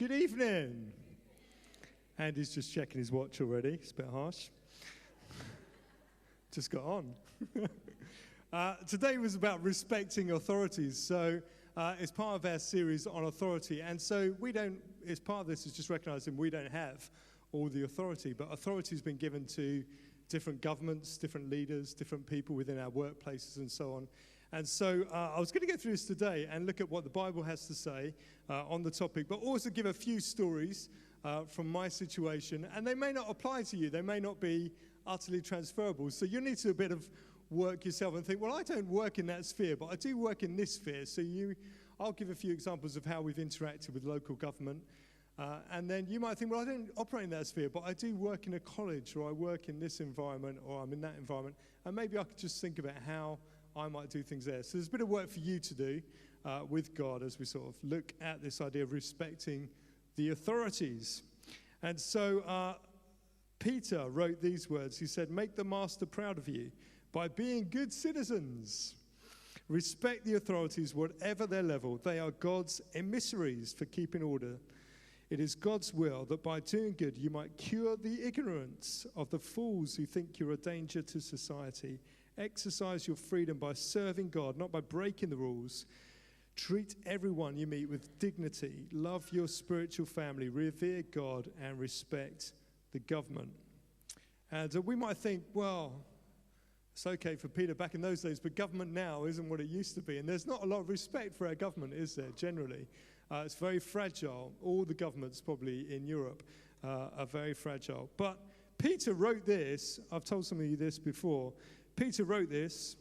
Good evening. Andy's just checking his watch already. It's a bit harsh. Just got on. Today was about respecting authorities. So it's part of our series on authority. And so as part of this is just recognizing we don't have all the authority, but authority has been given to different governments, different leaders, different people within our workplaces and so on. And so I was going to go through this today and look at what the Bible has to say on the topic, but also give a few stories from my situation. And they may not apply to you. They may not be utterly transferable. So you need to do a bit of work yourself and think, well, I don't work in that sphere, but I do work in this sphere. So I'll give a few examples of how we've interacted with local government. And then you might think, well, I don't operate in that sphere, but I do work in a college, or I work in this environment, or I'm in that environment. And maybe I could just think about how I might do things there. So there's a bit of work for you to do with God as we sort of look at this idea of respecting the authorities. And so Peter wrote these words. He said, "Make the master proud of you by being good citizens. Respect the authorities, whatever their level. They are God's emissaries for keeping order. It is God's will that by doing good you might cure the ignorance of the fools who think you're a danger to society. Exercise your freedom by serving God, not by breaking the rules. Treat everyone you meet with dignity. Love your spiritual family. Revere God and respect the government." And we might think, well, it's okay for Peter back in those days, but government now isn't what it used to be. And there's not a lot of respect for our government, is there, generally? It's very fragile. All the governments probably in Europe are very fragile. But Peter wrote this. I've told some of you this before. Peter wrote this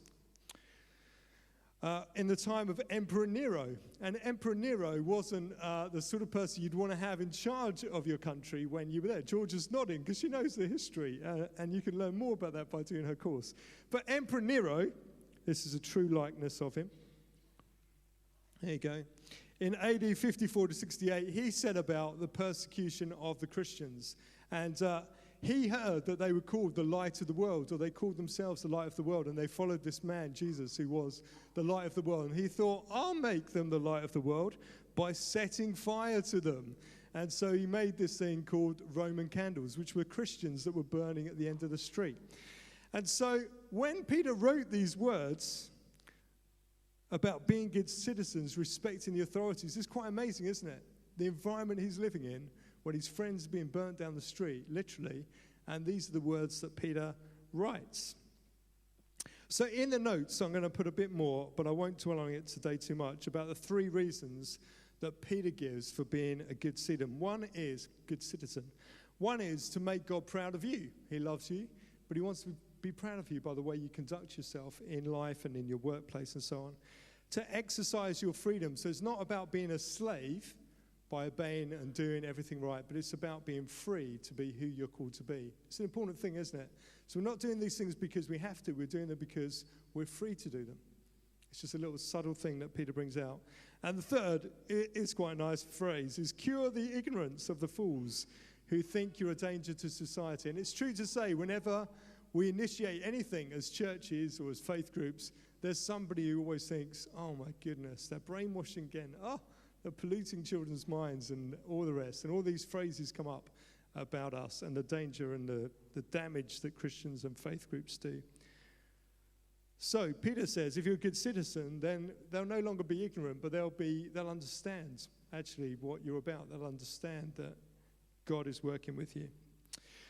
in the time of Emperor Nero. And Emperor Nero wasn't the sort of person you'd want to have in charge of your country when you were there. George is nodding because she knows the history, and you can learn more about that by doing her course. But Emperor Nero, this is a true likeness of him. There you go. In AD 54 to 68, he said about the persecution of the Christians. And he heard that they were called the light of the world, or they called themselves the light of the world, and they followed this man, Jesus, who was the light of the world. And he thought, I'll make them the light of the world by setting fire to them. And so he made this thing called Roman candles, which were Christians that were burning at the end of the street. And so when Peter wrote these words about being good citizens, respecting the authorities, it's quite amazing, isn't it? The environment he's living in, when his friends are being burnt down the street, literally, and these are the words that Peter writes. So in the notes, I'm going to put a bit more, but I won't dwell on it today too much, about the 3 reasons that Peter gives for being a good citizen. One is to make God proud of you. He loves you, but he wants to be proud of you by the way you conduct yourself in life and in your workplace and so on. To exercise your freedom. So it's not about being a slave by obeying and doing everything right, but it's about being free to be who you're called to be. It's an important thing, isn't it? So we're not doing these things because we have to. We're doing them because we're free to do them. It's just a little subtle thing that Peter brings out. And the third, it's quite a nice phrase, is cure the ignorance of the fools who think you're a danger to society. And it's true to say, whenever we initiate anything as churches or as faith groups, there's somebody who always thinks, oh my goodness, they're brainwashing again. Oh, they're polluting children's minds and all the rest. And all these phrases come up about us and the danger and the damage that Christians and faith groups do. So Peter says, if you're a good citizen, then they'll no longer be ignorant, but they'll understand actually what you're about. They'll understand that God is working with you.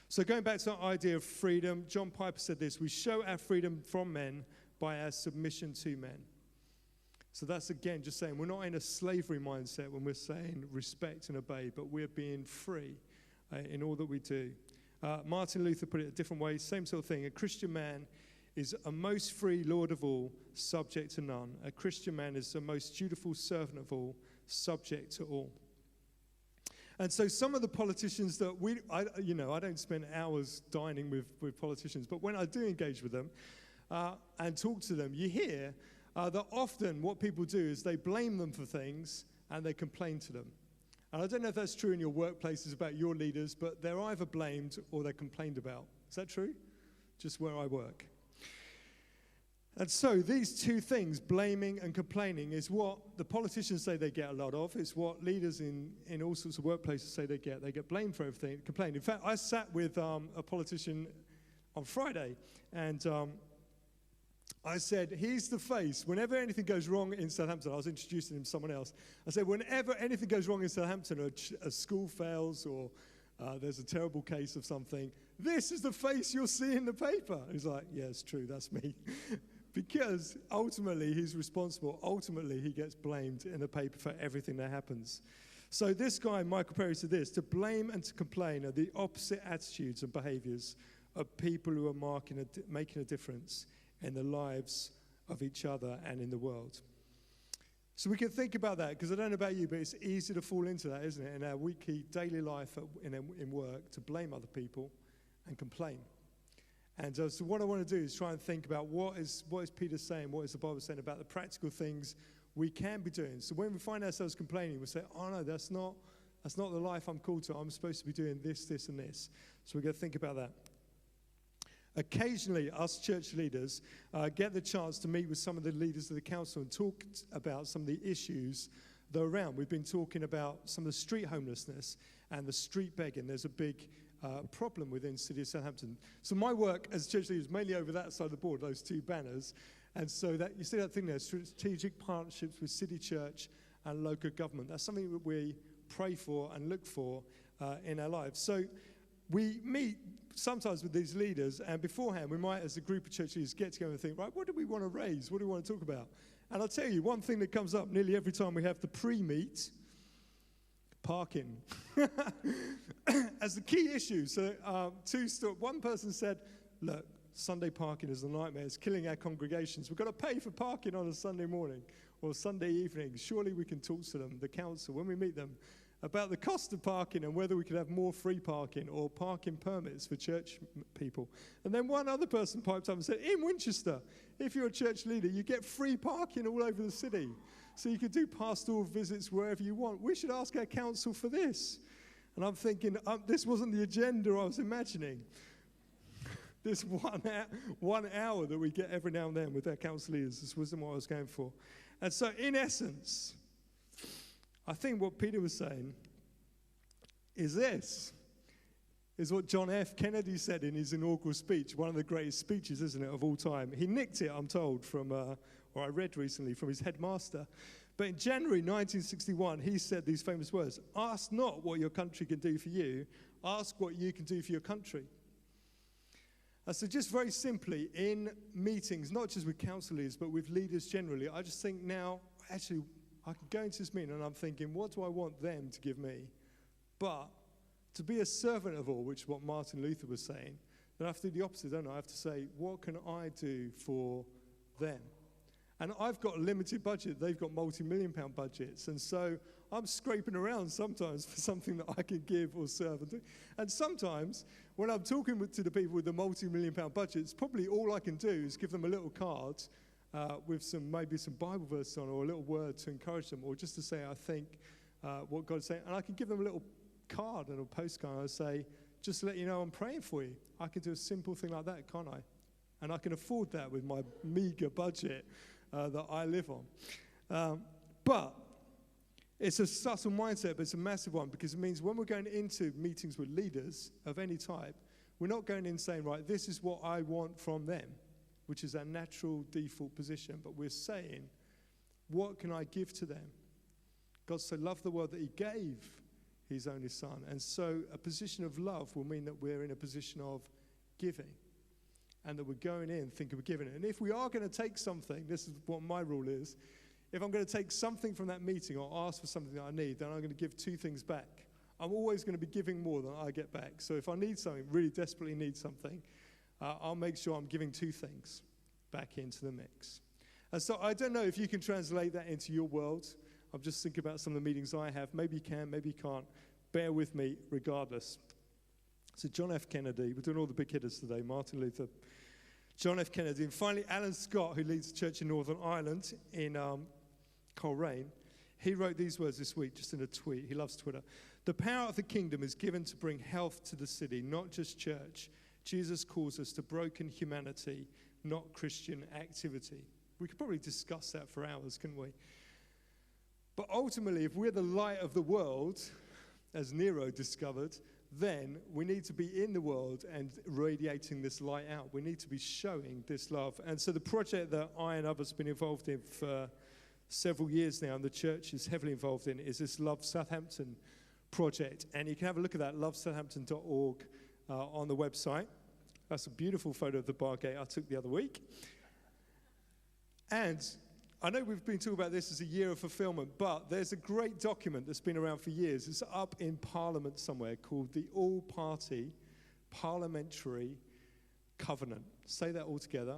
So going back to that idea of freedom, John Piper said this: we show our freedom from men by our submission to men. So that's, again, just saying we're not in a slavery mindset when we're saying respect and obey, but we're being free in all that we do. Martin Luther put it a different way, same sort of thing. A Christian man is a most free Lord of all, subject to none. A Christian man is the most dutiful servant of all, subject to all. And so some of the politicians that I don't spend hours dining with politicians, but when I do engage with them and talk to them, you hear that often what people do is they blame them for things and they complain to them. And I don't know if that's true in your workplaces about your leaders, but they're either blamed or they're complained about. Is that true? Just where I work. And so these two things, blaming and complaining, is what the politicians say they get a lot of. It's what leaders in all sorts of workplaces say they get. They get blamed for everything, complain. In fact, I sat with a politician on Friday, and I said, he's the face. Whenever anything goes wrong in Southampton, I was introducing him to someone else. I said, whenever anything goes wrong in Southampton, a school fails or there's a terrible case of something, this is the face you'll see in the paper. He's like, yeah, it's true, that's me. Because ultimately he's responsible. Ultimately he gets blamed in the paper for everything that happens. So this guy, Michael Perry, said this: to blame and to complain are the opposite attitudes and behaviors of people who are making a difference in the lives of each other and in the world. So we can think about that, because I don't know about you, but it's easy to fall into that, isn't it, in our weekly, daily life in work, to blame other people and complain. And so what I want to do is try and think about what is Peter saying, what is the Bible saying about the practical things we can be doing. So when we find ourselves complaining, we say, oh no, that's not the life I'm called to. I'm supposed to be doing this, this, and this. So we're going to think about that. Occasionally, us church leaders get the chance to meet with some of the leaders of the council and talk about some of the issues that are around. We've been talking about some of the street homelessness and the street begging. There's a big problem within the city of Southampton. So my work as church leader is mainly over that side of the board, those two banners. And so that you see that thing there, strategic partnerships with city church and local government. That's something that we pray for and look for in our lives. So we meet sometimes with these leaders, and beforehand we might, as a group of church leaders, get together and think, right, what do we want to raise? What do we want to talk about? And I'll tell you, one thing that comes up nearly every time we have the pre-meet, parking, as the key issue. So one person said, look, Sunday parking is a nightmare. It's killing our congregations. We've got to pay for parking on a Sunday morning or Sunday evening. Surely we can talk to them, the council, when we meet them, about the cost of parking and whether we could have more free parking or parking permits for church people. And then one other person piped up and said, in Winchester, if you're a church leader, you get free parking all over the city. So you could do pastoral visits wherever you want. We should ask our council for this. And I'm thinking, this wasn't the agenda I was imagining. This 1 hour that we get every now and then with our council leaders, this wasn't what I was going for. And so in essence, I think what Peter was saying is what John F. Kennedy said in his inaugural speech, one of the greatest speeches, isn't it, of all time. He nicked it, I'm told, from, or I read recently, from his headmaster. But in January 1961, he said these famous words: ask not what your country can do for you, ask what you can do for your country. So just very simply, in meetings, not just with council leaders, but with leaders generally, I just think now, actually, I can go into this meeting and I'm thinking, what do I want them to give me? But to be a servant of all, which is what Martin Luther was saying, then I have to do the opposite, don't I? I have to say, what can I do for them? And I've got a limited budget. They've got multi-million-pound budgets. And so I'm scraping around sometimes for something that I can give or serve. And sometimes when I'm talking to the people with the multi-million-pound budgets, probably all I can do is give them a little card with maybe some Bible verses on, or a little word to encourage them, or just to say, I think what God's saying. And I can give them a little card and a postcard. I say, just to let you know I'm praying for you. I can do a simple thing like that, can't I? And I can afford that with my meager budget that I live on. But it's a subtle mindset, but it's a massive one, because it means when we're going into meetings with leaders of any type, we're not going in saying, right, this is what I want from them, which is our natural default position, but we're saying, what can I give to them? God so loved the world that he gave his only son. And so a position of love will mean that we're in a position of giving, and that we're going in thinking we're giving it. And if we are going to take something, this is what my rule is, if I'm going to take something from that meeting or ask for something that I need, then I'm going to give two things back. I'm always going to be giving more than I get back. So if I need something, really desperately need something, I'll make sure I'm giving two things back into the mix. And so I don't know if you can translate that into your world. I'm just thinking about some of the meetings I have. Maybe you can, maybe you can't. Bear with me regardless. So John F. Kennedy, we're doing all the big hitters today, Martin Luther, John F. Kennedy, and finally Alan Scott, who leads the church in Northern Ireland in Coleraine. He wrote these words this week, just in a tweet. He loves Twitter. The power of the kingdom is given to bring health to the city, not just church. Jesus calls us to broken humanity, not Christian activity. We could probably discuss that for hours, couldn't we? But ultimately, if we're the light of the world, as Nero discovered, then we need to be in the world and radiating this light out. We need to be showing this love. And so the project that I and others have been involved in for several years now, and the church is heavily involved in, is this Love Southampton project. And you can have a look at that, lovesouthampton.org, on the website. That's a beautiful photo of the bar gate I took the other week. And I know we've been talking about this as a year of fulfillment, but there's a great document that's been around for years. It's up in Parliament somewhere called the All-Party Parliamentary Covenant. Say that all together.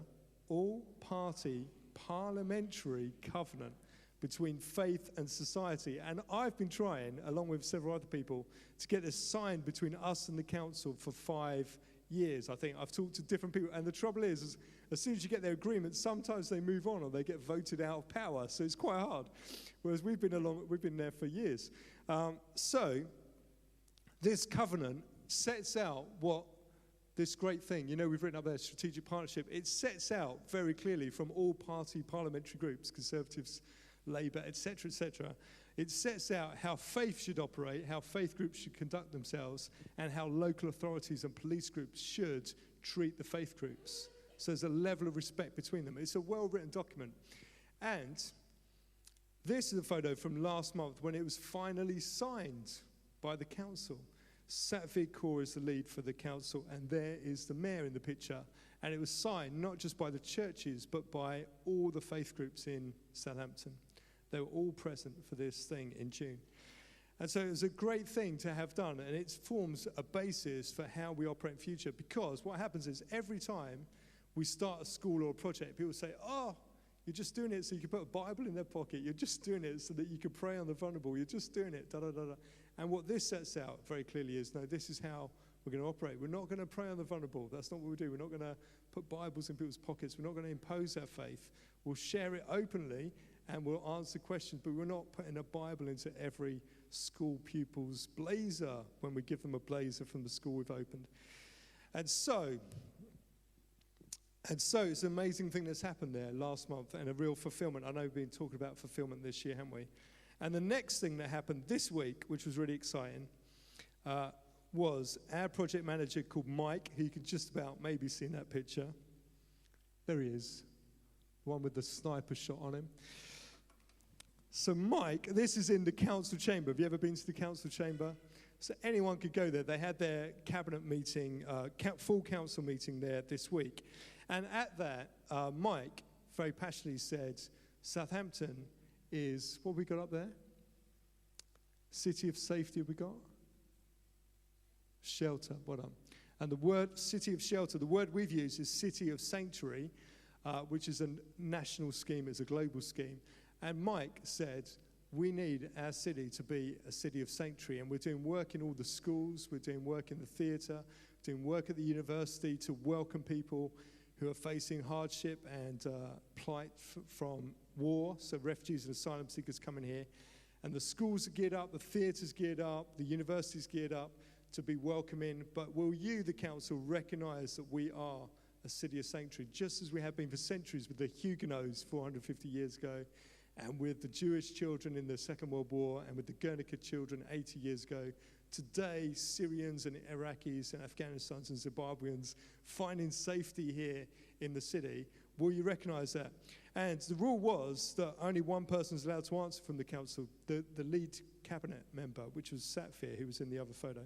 All-Party Parliamentary Covenant between faith and society. And I've been trying, along with several other people, to get this signed between us and the council for 5 years. I think I've talked to different people, and the trouble is as soon as you get their agreement, sometimes they move on or they get voted out of power, so it's quite hard. Whereas we've been there for years. So this covenant sets out what this great thing, we've written up there, strategic partnership, it sets out very clearly from all party parliamentary groups, Conservatives, Labour, etc., etc. It sets out how faith should operate, how faith groups should conduct themselves, and how local authorities and police groups should treat the faith groups. So there's a level of respect between them. It's a well-written document. And this is a photo from last month when it was finally signed by the council. Satvir Kaur is the lead for the council, and there is the mayor in the picture. And it was signed not just by the churches, but by all the faith groups in Southampton. They were all present for this thing in June. And so it was a great thing to have done, and it forms a basis for how we operate in future, because what happens is every time we start a school or a project, people say, oh, you're just doing it so you can put a Bible in their pocket. You're just doing it so that you can pray on the vulnerable. You're just doing it, da-da-da-da. And what this sets out very clearly is, no, this is how we're going to operate. We're not going to pray on the vulnerable. That's not what we do. We're not going to put Bibles in people's pockets. We're not going to impose our faith. We'll share it openly, and we'll answer questions, but we're not putting a Bible into every school pupil's blazer when we give them a blazer from the school we've opened. And so it's an amazing thing that's happened there last month, and a real fulfillment. I know we've been talking about fulfillment this year, haven't we? And the next thing that happened this week, which was really exciting, was our project manager called Mike, who you can just about maybe see in that picture. There he is, one with the sniper shot on him. So Mike, this is in the council chamber. Have you ever been to the council chamber? So anyone could go there. They had their cabinet meeting, full council meeting there this week. And at that, Mike very passionately said, Southampton is, what have we got up there? City of safety have we got? Shelter, well done. And the word city of shelter, the word we've used is city of sanctuary, which is a national scheme, it's a global scheme. And Mike said, we need our city to be a city of sanctuary. And we're doing work in all the schools, we're doing work in the theatre, doing work at the university to welcome people who are facing hardship and plight from war, so refugees and asylum seekers coming here. And the schools are geared up, the theatres geared up, the universities geared up to be welcoming. But will you, the council, recognise that we are a city of sanctuary, just as we have been for centuries with the Huguenots 450 years ago, and with the Jewish children in the Second World War, and with the Guernica children 80 years ago. Today, Syrians and Iraqis and Afghanistans and Zimbabweans finding safety here in the city. Will you recognise that? And the rule was that only one person is allowed to answer from the council, the lead cabinet member, which was Satvir, who was in the other photo.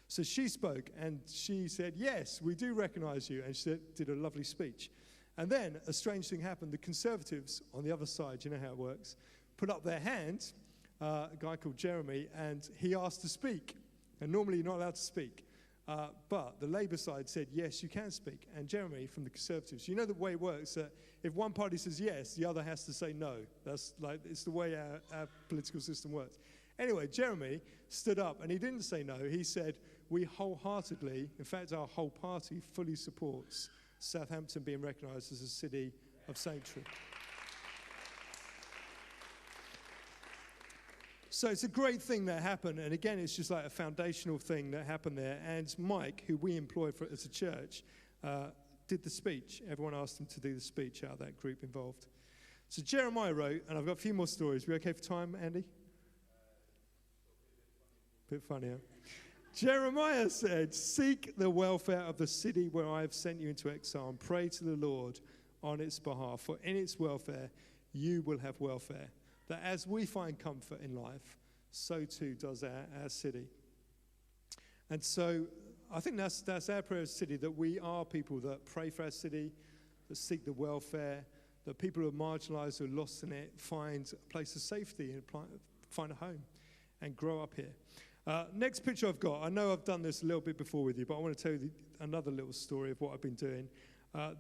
So she spoke, and she said, yes, we do recognise you, and she did a lovely speech. And then a strange thing happened. The Conservatives on the other side, you know how it works, put up their hand, a guy called Jeremy, and he asked to speak. And normally you're not allowed to speak. But the Labour side said, yes, you can speak. And Jeremy from the Conservatives, you know the way it works, that if one party says yes, the other has to say no. It's the way our political system works. Anyway, Jeremy stood up, and he didn't say no. He said, we wholeheartedly, in fact, our whole party fully supports Southampton being recognised as a city of sanctuary. So it's a great thing that happened, and again, it's just like a foundational thing that happened there. And Mike, who we employ as a church, did the speech. Everyone asked him to do the speech out of that group involved. So Jeremiah wrote, and I've got a few more stories. We okay for time, Andy? Bit funny, huh? Jeremiah said, seek the welfare of the city where I have sent you into exile and pray to the Lord on its behalf. For in its welfare, you will have welfare. That as we find comfort in life, so too does our city. And so I think that's our prayer as a city, that we are people that pray for our city, that seek the welfare, that people who are marginalised, who are lost in it, find a place of safety and find a home and grow up here. Next picture I've got, I know I've done this a little bit before with you, but I want to tell you another little story of what I've been doing.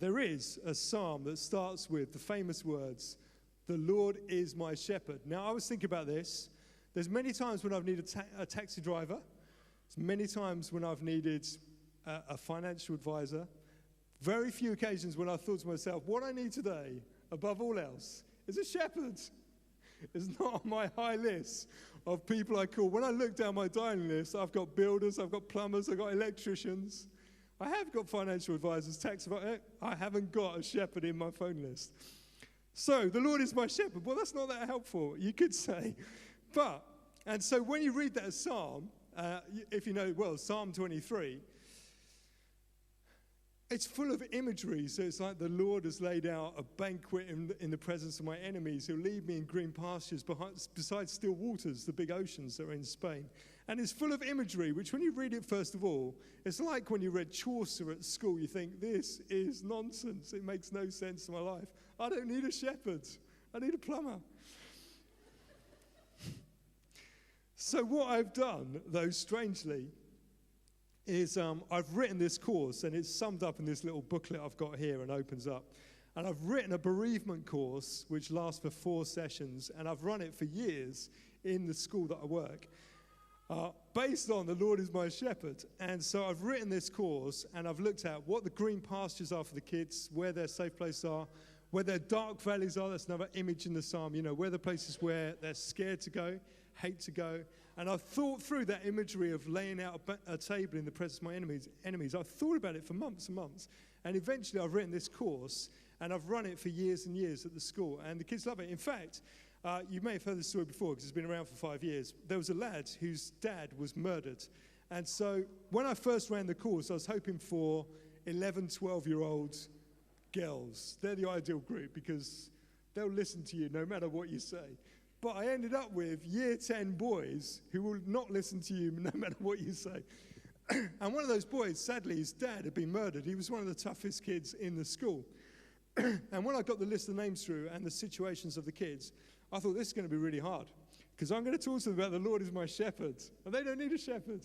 There is a psalm that starts with the famous words, "The Lord is my shepherd." Now, I was thinking about this. There's many times when I've needed a taxi driver. There's many times when I've needed a financial advisor. Very few occasions when I thought to myself, what I need today, above all else, is a shepherd. It's not on my high list of people I call. When I look down my dialing list, I've got builders, I've got plumbers, I've got electricians. I have got financial advisors, tax advisors. I haven't got a shepherd in my phone list. So, the Lord is my shepherd. Well, that's not that helpful, you could say. And so when you read that psalm, if you know, well, Psalm 23, it's full of imagery. So it's like the Lord has laid out a banquet in the presence of my enemies. He'll lead me in green pastures beside still waters, the big oceans that are in Spain. And it's full of imagery, which when you read it, first of all, it's like when you read Chaucer at school. You think, this is nonsense. It makes no sense to my life. I don't need a shepherd. I need a plumber. So what I've done, though, strangely, is I've written this course, and it's summed up in this little booklet I've got here and opens up. And I've written a bereavement course, which lasts for 4 sessions, and I've run it for years in the school that I work, based on the Lord is my shepherd. And so I've written this course, and I've looked at what the green pastures are for the kids, where their safe places are, where their dark valleys are. That's another image in the psalm, where the places where they're scared to go, hate to go. And I've thought through that imagery of laying out a table in the presence of my enemies. I've thought about it for months and months. And eventually I've written this course, and I've run it for years and years at the school. And the kids love it. In fact, you may have heard this story before because it's been around for 5 years. There was a lad whose dad was murdered. And so when I first ran the course, I was hoping for 11, 12-year-old girls. They're the ideal group because they'll listen to you no matter what you say. But I ended up with year 10 boys who will not listen to you no matter what you say. And one of those boys, sadly, his dad had been murdered. He was one of the toughest kids in the school. And when I got the list of names through and the situations of the kids, I thought this is going to be really hard because I'm going to talk to them about the Lord is my shepherd, and they don't need a shepherd.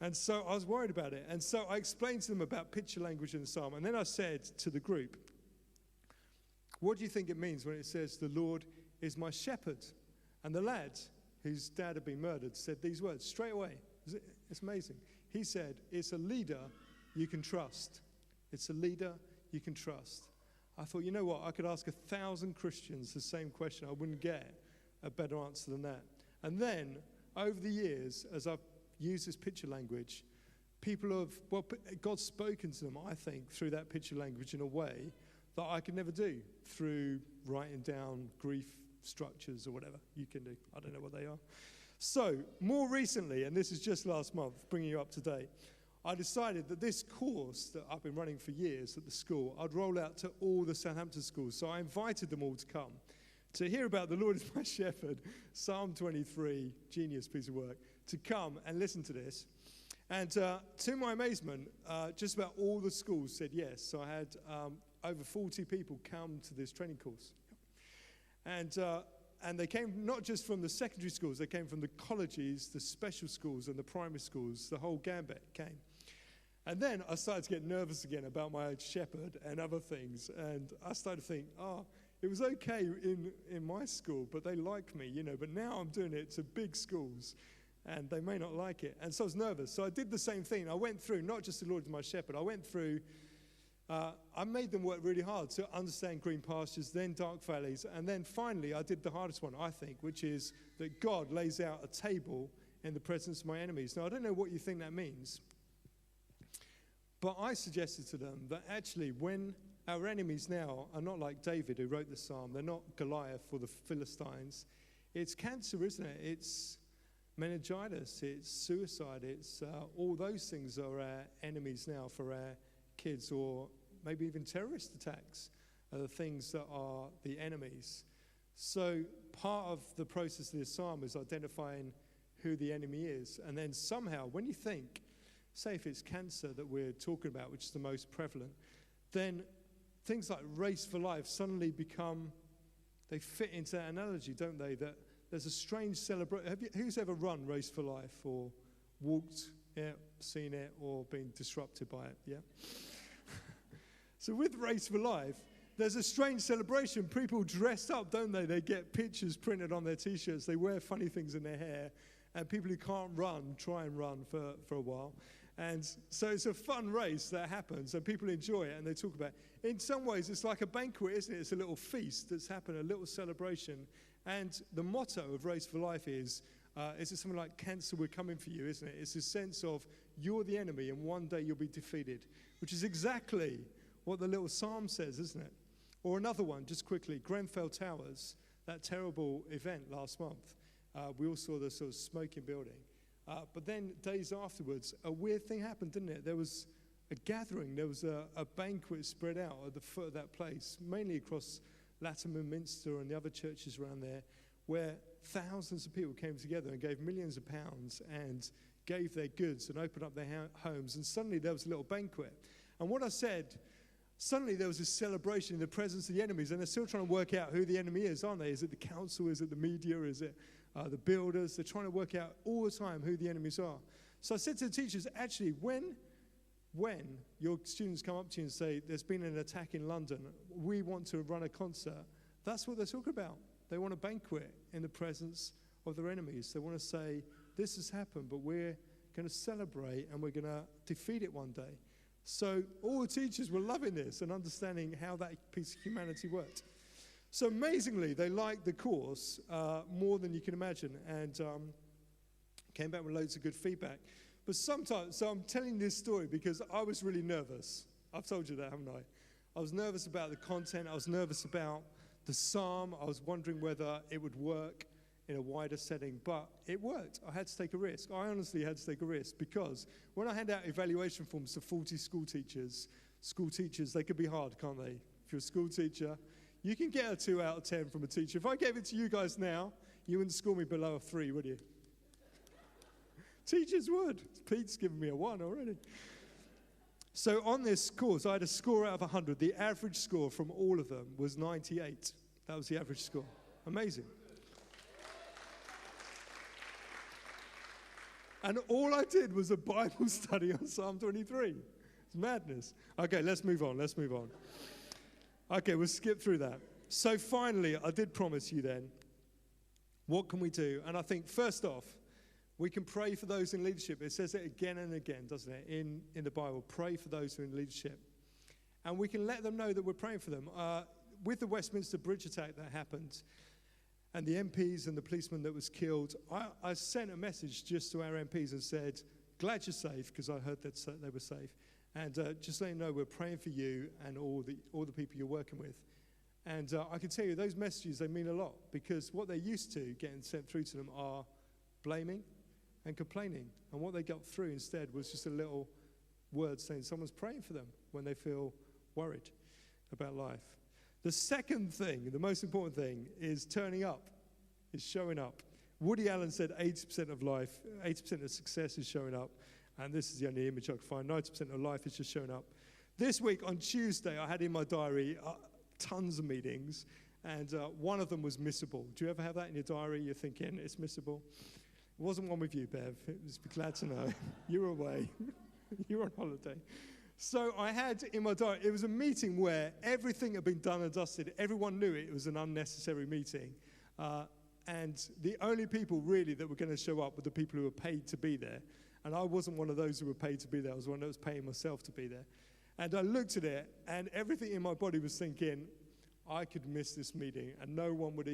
And so I was worried about it. And so I explained to them about picture language in the psalm. And then I said to the group, what do you think it means when it says the Lord is my shepherd? And the lad, whose dad had been murdered, said these words straight away. It's amazing. He said, it's a leader you can trust. It's a leader you can trust. I thought, you know what? I could ask 1,000 Christians the same question. I wouldn't get a better answer than that. And then, over the years, as I've used this picture language, God's spoken to them, I think, through that picture language in a way that I could never do through writing down grief structures or whatever you can do. I don't know what they are. So, more recently, and this is just last month, bringing you up to date, I decided that this course that I've been running for years at the school, I'd roll out to all the Southampton schools. So I invited them all to come to hear about the Lord is my shepherd, Psalm 23, genius piece of work, to come and listen to this. And to my amazement, just about all the schools said yes. So I had over 40 people come to this training course. And they came not just from the secondary schools, they came from the colleges, the special schools, and the primary schools. The whole gambit came. And then I started to get nervous again about my shepherd and other things. And I started to think, it was okay in my school, but they like me, But now I'm doing it to big schools, and they may not like it. And so I was nervous. So I did the same thing. I went through, not just the Lord is my shepherd, I went through, I made them work really hard to understand green pastures, then dark valleys, and then finally I did the hardest one, I think, which is that God lays out a table in the presence of my enemies. Now, I don't know what you think that means, But I suggested to them that actually when our enemies now are not like David who wrote the psalm, they're not Goliath or the Philistines, it's cancer, isn't it? It's meningitis, it's suicide, it's all those things are our enemies now for our kids, or maybe even terrorist attacks are the things that are the enemies. So part of the process of this psalm is identifying who the enemy is. And then somehow, when you think, say if it's cancer that we're talking about, which is the most prevalent, then things like Race for Life suddenly become, they fit into that analogy, don't they? That there's a strange celebration. Who's ever run Race for Life or walked it, seen it, or been disrupted by it? Yeah? So with Race for Life, there's a strange celebration. People dress up, don't they? They get pictures printed on their T-shirts. They wear funny things in their hair. And people who can't run try and run for a while. And so it's a fun race that happens, and people enjoy it, and they talk about it. In some ways, it's like a banquet, isn't it? It's a little feast that's happened, a little celebration. And the motto of Race for Life is it something like, cancer, we're coming for you, isn't it? It's a sense of you're the enemy, and one day you'll be defeated, which is exactly what the little psalm says, isn't it? Or another one, just quickly, Grenfell Towers, that terrible event last month. We all saw the sort of smoking building. But then days afterwards, a weird thing happened, didn't it? There was a gathering. There was a banquet spread out at the foot of that place, mainly across Latimer Minster and the other churches around there, where thousands of people came together and gave millions of pounds and gave their goods and opened up their homes. And suddenly there was a little banquet. And what I said, suddenly there was this celebration in the presence of the enemies, and they're still trying to work out who the enemy is, aren't they? Is it the council? Is it the media? Is it the builders? They're trying to work out all the time who the enemies are. So I said to the teachers, actually, when your students come up to you and say, there's been an attack in London, we want to run a concert, that's what they're talking about. They want a banquet in the presence of their enemies. They want to say, this has happened, but we're going to celebrate and we're going to defeat it one day. So all the teachers were loving this and understanding how that piece of humanity worked. So amazingly, they liked the course more than you can imagine, and came back with loads of good feedback. But sometimes, so I'm telling this story because I was really nervous. I've told you that, haven't I? I was nervous about the content. I was nervous about the psalm. I was wondering whether it would work in a wider setting, but it worked. I had to take a risk. I honestly had to take a risk because when I hand out evaluation forms to 40 school teachers, they can be hard, can't they? If you're a school teacher, you can get a 2 out of 10 from a teacher. If I gave it to you guys now, you wouldn't score me below a 3, would you? Teachers would. Pete's given me a 1 already. So on this course, I had a score out of 100. The average score from all of them was 98. That was the average score. Amazing. And all I did was a Bible study on Psalm 23. It's madness. Okay, let's move on. Okay, we'll skip through that. So finally, I did promise you then, what can we do? And I think, first off, we can pray for those in leadership. It says it again and again, doesn't it, in the Bible. Pray for those who are in leadership. And we can let them know that we're praying for them. With the Westminster Bridge attack that happened, and the MPs and the policeman that was killed, I sent a message just to our MPs and said, glad you're safe, because I heard that they were safe. And just let you know, we're praying for you and all the people you're working with. And I can tell you, those messages, they mean a lot, because what they're used to getting sent through to them are blaming and complaining. And what they got through instead was just a little word saying someone's praying for them when they feel worried about life. The second thing, the most important thing, is turning up, is showing up. Woody Allen said 80% of life, 80% of success is showing up. And this is the only image I could find. 90% of life is just showing up. This week, on Tuesday, I had in my diary tons of meetings, and one of them was missable. Do you ever have that in your diary? You're thinking, it's missable. It wasn't one with you, Bev. Just be glad to know. You were away. You were on holiday. So I had in my diary, it was a meeting where everything had been done and dusted. Everyone knew it was an unnecessary meeting. And the only people really that were going to show up were the people who were paid to be there. And I wasn't one of those who were paid to be there. I was one that was paying myself to be there. And I looked at it, and everything in my body was thinking, I could miss this meeting, and no one would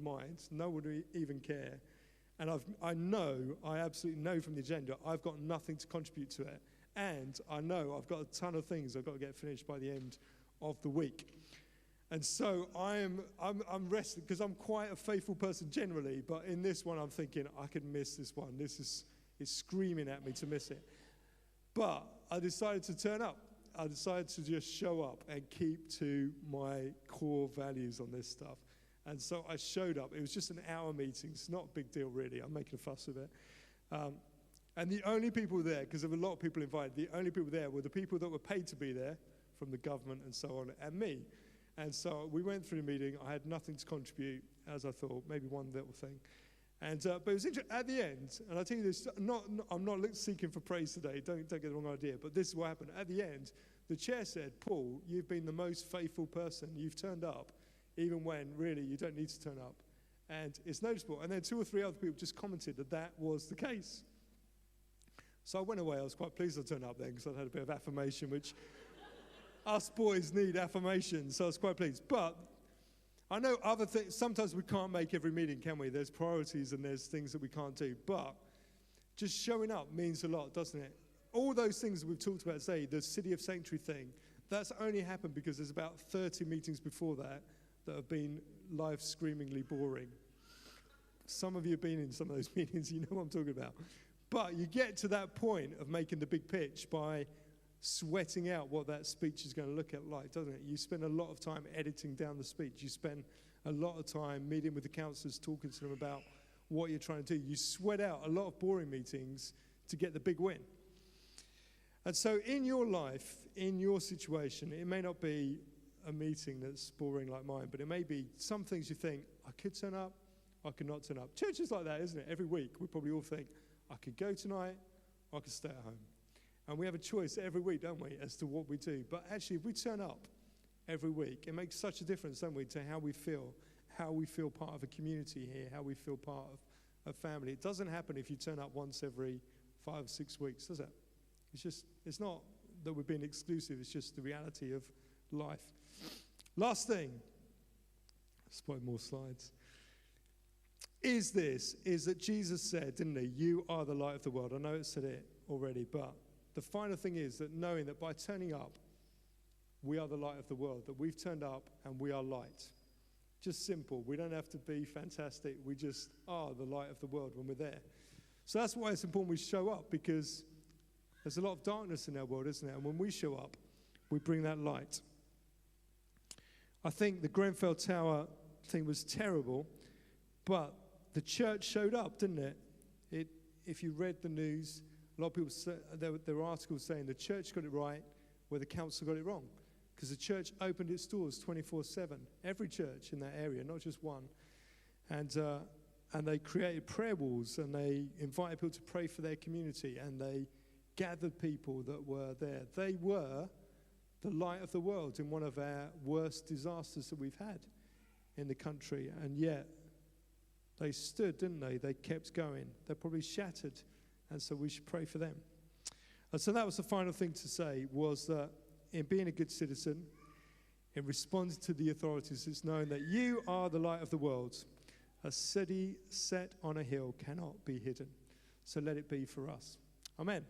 mind, no one would even care. And I absolutely know from the agenda, I've got nothing to contribute to it. And I know I've got a ton of things I've got to get finished by the end of the week. And so I'm rested because I'm quite a faithful person generally, but in this one I'm thinking I could miss this one. It's screaming at me to miss it. But I decided to turn up. I decided to just show up and keep to my core values on this stuff. And so I showed up. It was just an hour meeting. It's not a big deal really. I'm making a fuss of it. And the only people there, because there were a lot of people invited, the only people there were the people that were paid to be there from the government and so on, and me. And so we went through the meeting. I had nothing to contribute, as I thought, maybe one little thing. And but it was interesting. At the end, and I'll tell you this, I'm not seeking for praise today. Don't get the wrong idea. But this is what happened. At the end, the chair said, Paul, you've been the most faithful person. You've turned up, even when really you don't need to turn up. And it's noticeable. And then 2 or 3 other people just commented that was the case. So I went away. I was quite pleased I turned up then because I'd had a bit of affirmation, which us boys need affirmation. So I was quite pleased. But I know other things. Sometimes we can't make every meeting, can we? There's priorities and there's things that we can't do. But just showing up means a lot, doesn't it? All those things we've talked about today, the City of Sanctuary thing, that's only happened because there's about 30 meetings before that have been life-screamingly boring. Some of you have been in some of those meetings. You know what I'm talking about. But you get to that point of making the big pitch by sweating out what that speech is going to look like, doesn't it? You spend a lot of time editing down the speech. You spend a lot of time meeting with the counselors, talking to them about what you're trying to do. You sweat out a lot of boring meetings to get the big win. And so in your life, in your situation, it may not be a meeting that's boring like mine, but it may be some things you think, I could turn up, I could not turn up. Church is like that, isn't it? Every week we probably all think, I could go tonight, or I could stay at home. And we have a choice every week, don't we, as to what we do. But actually, if we turn up every week, it makes such a difference, don't we, to how we feel part of a community here, how we feel part of a family. It doesn't happen if you turn up once every 5 or 6 weeks, does it? It's not that we're being exclusive, it's just the reality of life. Last thing, let's put more slides, is that Jesus said, didn't he, you are the light of the world. I know it said it already, but the final thing is that knowing that by turning up, we are the light of the world, that we've turned up and we are light. Just simple. We don't have to be fantastic. We just are the light of the world when we're there. So that's why it's important we show up, because there's a lot of darkness in our world, isn't there? And when we show up, we bring that light. I think the Grenfell Tower thing was terrible, but the church showed up, didn't it? If you read the news, a lot of people say, there were articles saying the church got it right where the council got it wrong, because the church opened its doors 24/7. Every church in that area, not just one. And they created prayer walls, and they invited people to pray for their community, and they gathered people that were there. They were the light of the world in one of our worst disasters that we've had in the country. And yet, they stood, didn't they? They kept going. They're probably shattered, and so we should pray for them. And so that was the final thing to say, was that in being a good citizen, in responding to the authorities, it's knowing that you are the light of the world. A city set on a hill cannot be hidden. So let it be for us. Amen.